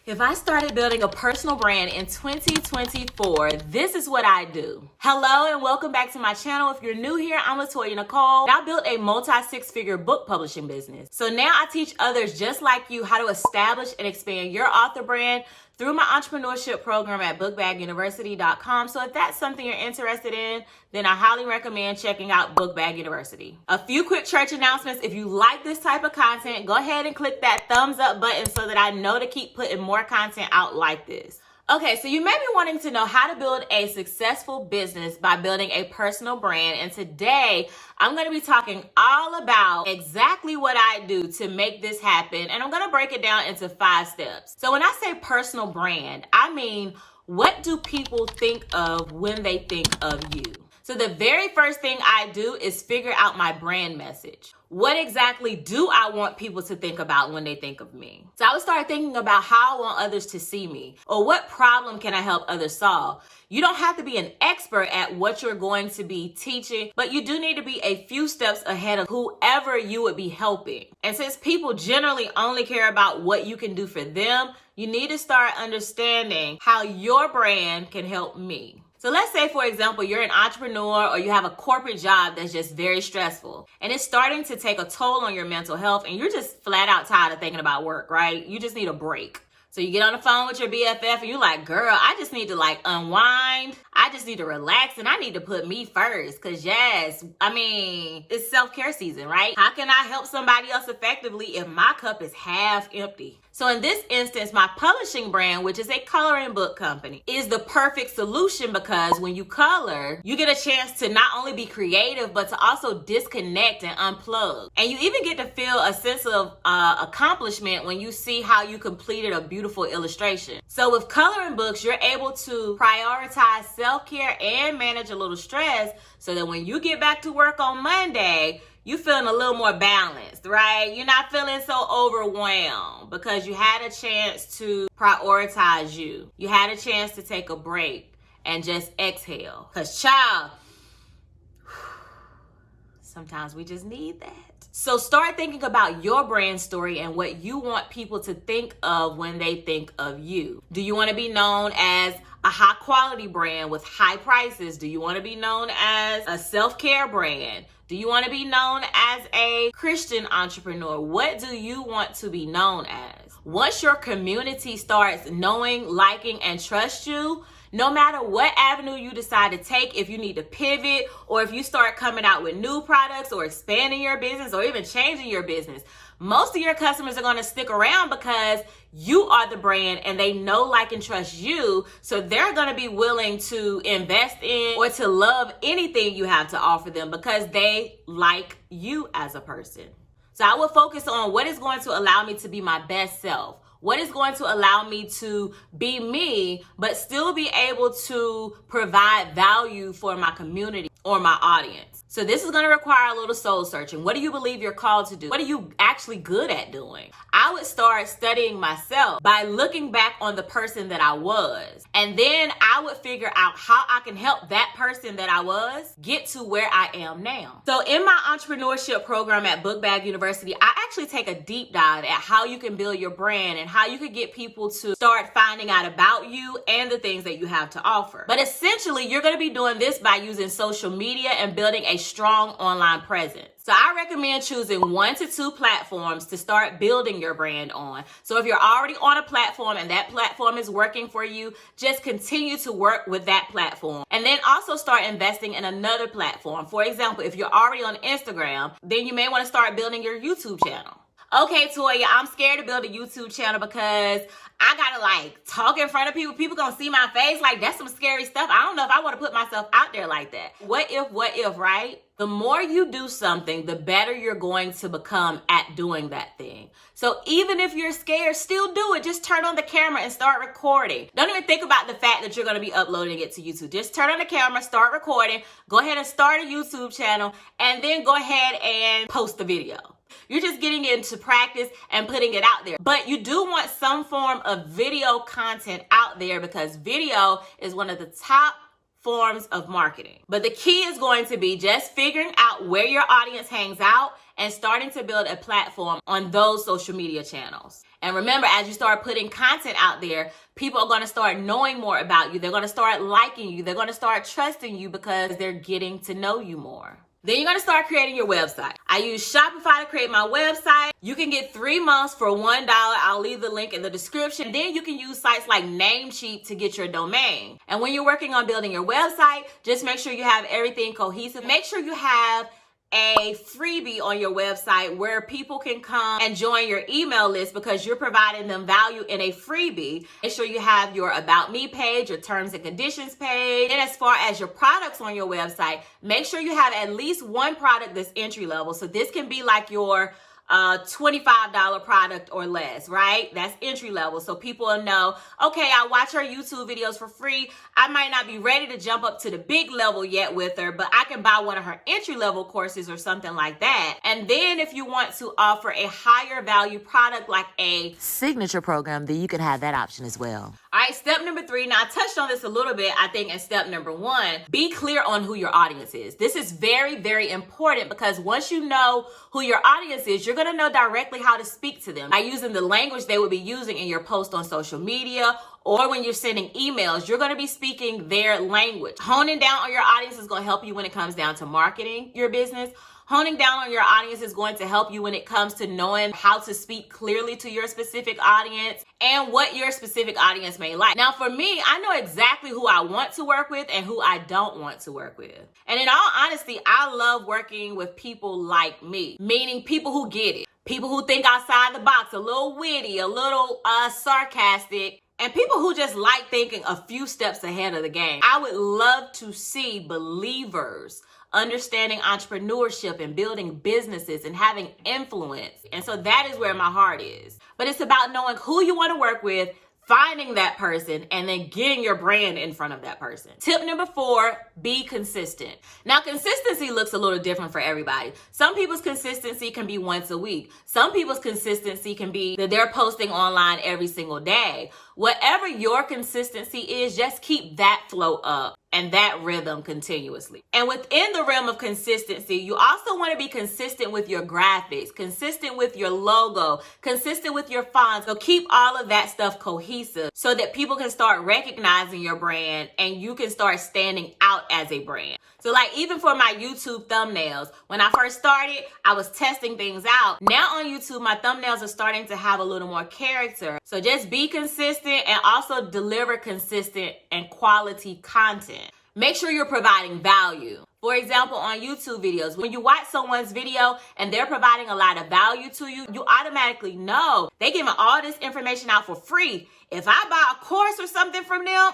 If I started building a personal brand in 2024, this is what I do. Hello and welcome back to my channel. If you're new here, I'm Latoya Nicole. I built a multi-six-figure book publishing business. So now I teach others just like you how to establish and expand your author brand through my entrepreneurship program at bookbaguniversity.com. So if that's something you're interested in, then I highly recommend checking out Book Bag University. A few quick church announcements. If you like this type of content, go ahead and click that thumbs up button so that I know to keep putting more content out like this. Okay, so you may be wanting to know how to build a successful business by building a personal brand. And today, I'm going to be talking all about exactly what I do to make this happen. And I'm going to break it down into 5 steps. So when I say personal brand, I mean, what do people think of when they think of you? So the very first thing I do is figure out my brand message. What exactly do I want people to think about when they think of me? So I would start thinking about how I want others to see me, or what problem can I help others solve? You don't have to be an expert at what you're going to be teaching, but you do need to be a few steps ahead of whoever you would be helping. And since people generally only care about what you can do for them, you need to start understanding how your brand can help me. So let's say, for example, you're an entrepreneur or you have a corporate job that's just very stressful and it's starting to take a toll on your mental health and you're just flat out tired of thinking about work, right? You just need a break. So you get on the phone with your BFF and you're like, girl, I just need to unwind. I just need to relax and I need to put me first. Cause yes, it's self-care season, right? How can I help somebody else effectively if my cup is half empty? So in this instance, my publishing brand, which is a coloring book company, is the perfect solution because when you color, you get a chance to not only be creative, but to also disconnect and unplug. And you even get to feel a sense of accomplishment when you see how you completed a beautiful illustration. So with coloring books, you're able to prioritize self-care and manage a little stress so that when you get back to work on Monday, you feeling a little more balanced, right? You're not feeling so overwhelmed because you had a chance to prioritize you. You had a chance to take a break and just exhale. Because child, sometimes we just need that. So start thinking about your brand story and what you want people to think of when they think of you. Do you want to be known as a high quality brand with high prices? Do you want to be known as a self-care brand? Do you want to be known as a Christian entrepreneur? What do you want to be known as? Once your community starts knowing, liking, and trust you, no matter what avenue you decide to take, if you need to pivot or if you start coming out with new products or expanding your business or even changing your business, most of your customers are going to stick around because you are the brand and they know, like, and trust you. So they're going to be willing to invest in or to love anything you have to offer them because they like you as a person. So I will focus on what is going to allow me to be my best self. What is going to allow me to be me, but still be able to provide value for my community or my audience. So this is going to require a little soul searching. What do you believe you're called to do? What are you actually good at doing? I would start studying myself by looking back on the person that I was. And then I would figure out how I can help that person that I was get to where I am now. So in my entrepreneurship program at Book Bag University, I actually take a deep dive at how you can build your brand and how you could get people to start finding out about you and the things that you have to offer. But essentially, you're going to be doing this by using social media and building a strong online presence. So I recommend choosing 1 to 2 platforms to start building your brand on. So if you're already on a platform and that platform is working for you, just continue to work with that platform. And then also start investing in another platform. For example, if you're already on Instagram, then you may want to start building your YouTube channel. Okay, Toya, I'm scared to build a YouTube channel because I gotta talk in front of people. People gonna see my face. That's some scary stuff. I don't know if I want to put myself out there like that. What if, right? The more you do something, the better you're going to become at doing that thing. So even if you're scared, still do it. Just turn on the camera and start recording. Don't even think about the fact that you're going to be uploading it to YouTube. Just turn on the camera, start recording, go ahead and start a YouTube channel, and then go ahead and post the video. You're just getting into practice and putting it out there. But you do want some form of video content out there because video is one of the top forms of marketing. But the key is going to be just figuring out where your audience hangs out and starting to build a platform on those social media channels. And remember, as you start putting content out there, people are going to start knowing more about you. They're going to start liking you. They're going to start trusting you because they're getting to know you more. Then you're going to start creating your website. I use Shopify to create my website. You can get 3 months for $1. I'll leave the link in the description. Then you can use sites like Namecheap to get your domain. And when you're working on building your website, just make sure you have everything cohesive. Make sure you have a freebie on your website where people can come and join your email list because you're providing them value in a freebie. Make sure you have your About Me page, your terms and conditions page. And as far as your products on your website, make sure you have at least one product that's entry level. So this can be like your $25 product or less, right? That's entry level. So people will know, okay, I watch her YouTube videos for free. I might not be ready to jump up to the big level yet with her, but I can buy one of her entry level courses or something like that. And then if you want to offer a higher value product like a signature program, then you can have that option as well. All right, step number 3. Now, I touched on this a little bit, I think, in step number 1. Be clear on who your audience is. This is very, very important because once you know who your audience is, you're going to know directly how to speak to them by using the language they would be using in your post on social media or when you're sending emails. You're going to be speaking their language. Honing down on your audience is going to help you when it comes down to marketing your business. Honing down on your audience is going to help you when it comes to knowing how to speak clearly to your specific audience and what your specific audience may like. Now, for me, I know exactly who I want to work with and who I don't want to work with. And in all honesty, I love working with people like me, meaning people who get it, people who think outside the box, a little witty, a little sarcastic, and people who just like thinking a few steps ahead of the game. I would love to see believers understanding entrepreneurship and building businesses and having influence. And so that is where my heart is. But it's about knowing who you want to work with, finding that person, and then getting your brand in front of that person. Tip number 4, be consistent. Now, consistency looks a little different for everybody. Some people's consistency can be once a week. Some people's consistency can be that they're posting online every single day. Whatever your consistency is, just keep that flow up and that rhythm continuously. And within the realm of consistency, you also want to be consistent with your graphics, consistent with your logo, consistent with your fonts. So keep all of that stuff cohesive so that people can start recognizing your brand and you can start standing out as a brand. So like even for my YouTube thumbnails, when I first started, I was testing things out. Now on YouTube, my thumbnails are starting to have a little more character. So just be consistent and also deliver consistent and quality content. Make sure you're providing value. For example, on YouTube videos, when you watch someone's video and they're providing a lot of value to you, you automatically know they're giving all this information out for free. If I buy a course or something from them,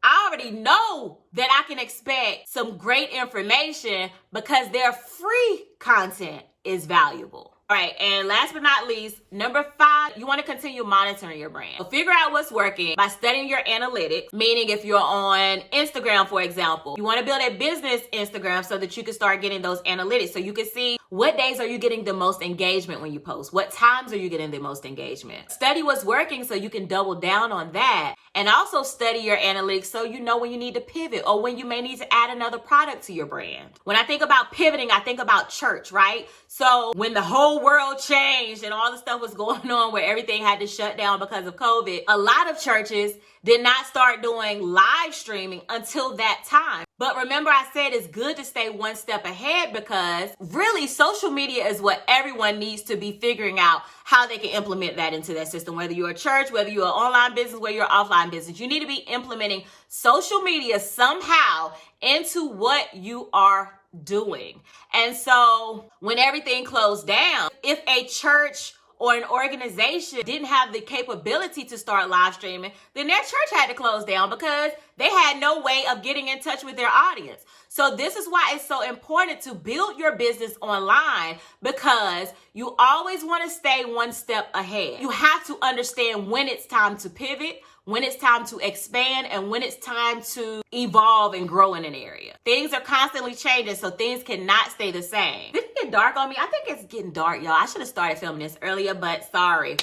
I already know that I can expect some great information because their free content is valuable. All right, and last but not least, number 5, you want to continue monitoring your brand. So figure out what's working by studying your analytics, meaning if you're on Instagram, for example, you want to build a business Instagram so that you can start getting those analytics. So you can see what days are you getting the most engagement when you post? What times are you getting the most engagement? Study what's working so you can double down on that. And also study your analytics so you know when you need to pivot or when you may need to add another product to your brand. When I think about pivoting, I think about church, right? So when the whole world changed and all the stuff was going on where everything had to shut down because of COVID, a lot of churches did not start doing live streaming until that time. But remember, I said it's good to stay one step ahead because really social media is what everyone needs to be figuring out how they can implement that into their system. Whether you're a church, whether you're an online business, whether you're an offline business, you need to be implementing social media somehow into what you are doing. And so when everything closed down, if a church or an organization didn't have the capability to start live streaming, then their church had to close down because they had no way of getting in touch with their audience. So this is why it's so important to build your business online because you always want to stay one step ahead. You have to understand when it's time to pivot, when it's time to expand, and when it's time to evolve and grow in an area. Things are constantly changing, so things cannot stay the same. Did it get dark on me? I think it's getting dark, y'all. I should have started filming this earlier, but sorry.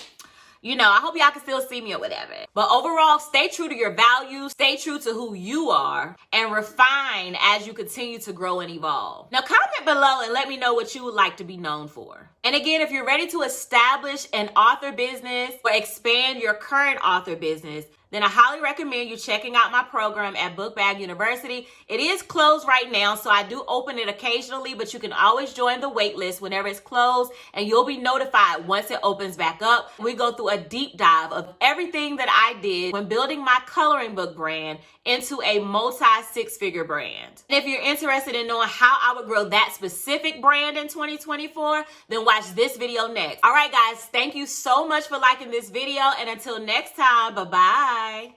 I hope y'all can still see me or whatever. But overall, stay true to your values, stay true to who you are, and refine as you continue to grow and evolve. Now, comment below and let me know what you would like to be known for. And again, if you're ready to establish an author business or expand your current author business, then I highly recommend you checking out my program at Book Bag University. It is closed right now, so I do open it occasionally, but you can always join the wait list whenever it's closed, and you'll be notified once it opens back up. We go through a deep dive of everything that I did when building my coloring book brand into a multi-six-figure brand. And if you're interested in knowing how I would grow that specific brand in 2024, then watch this video next. All right, guys, thank you so much for liking this video, and until next time, bye-bye.